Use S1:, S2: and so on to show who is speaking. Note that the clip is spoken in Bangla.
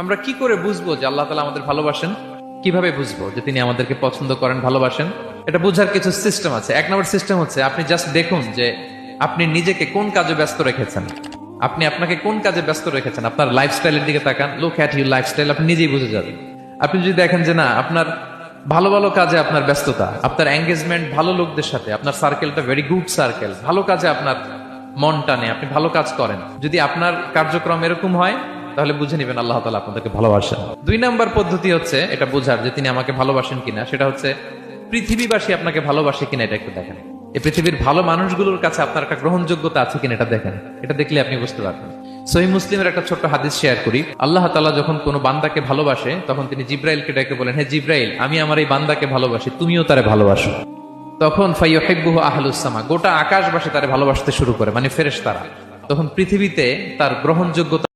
S1: আমরা কি করে বুঝবো যে আল্লাহ তাআলা আমাদের ভালোবাসেন? কিভাবে বুঝবো যে তিনি আমাদেরকে পছন্দ করেন, ভালোবাসেন? এটা বোঝার কিছু সিস্টেম আছে। এক নম্বর সিস্টেম হচ্ছে আপনি জাস্ট দেখুন যে আপনি নিজেকে কোন কাজে ব্যস্ত রেখেছেন। আপনি আপনাকে কোন কাজে ব্যস্ত রেখেছেন, আপনার লাইফস্টাইলের দিকে তাকান। লুক অ্যাট ইউর লাইফস্টাইল, আপনি নিজেই বুঝে যাবেন। আপনি যদি দেখেন যে না, আপনার ভালো ভালো কাজে আপনার ব্যস্ততা, আপনার এঙ্গেজমেন্ট ভালো লোকদের সাথে, আপনার সার্কেলটা ভেরি গুড সার্কেল, ভালো কাজে আপনার মন টানে, আপনি ভালো কাজ করেন, যদি আপনার কার্যক্রম এরকম হয়, তাহলে বুঝে নিবেন আল্লাহ তাআলা আপনাদেরকে ভালোবাসেন। দুই নাম্বার পদ্ধতি হচ্ছে এটা বোঝার যে তিনি আমাকে ভালোবাসেন কিনা, সেটা হচ্ছে পৃথিবীবাসী আপনাকে ভালোবাসে কিনা এটা একটু দেখেন। এই পৃথিবীর ভালো মানুষগুলোর কাছে আপনার একটা গ্রহণযোগ্যতা আছে কিনা এটা দেখেন। এটা দেখলে আপনি বুঝতে পারবেন। সহিহ মুসলিমের একটা ছোট্ট হাদিস শেয়ার করি। আল্লাহ তাআলা যখন কোনো বান্দাকে ভালোবাসে তখন তিনি জিব্রাইলকে ডেকে বলেন, হে জিব্রাইল, আমি আমার এই বান্দাকে ভালোবাসি, তুমিও তারে ভালোবাসো। তখন ফাইয়ুহিব্বুহু আহলুস সামা, গোটা আকাশবাসী তারে ভালোবাসতে শুরু করে, মানে ফেরেশতারা। তখন পৃথিবীতে তার গ্রহণযোগ্যতা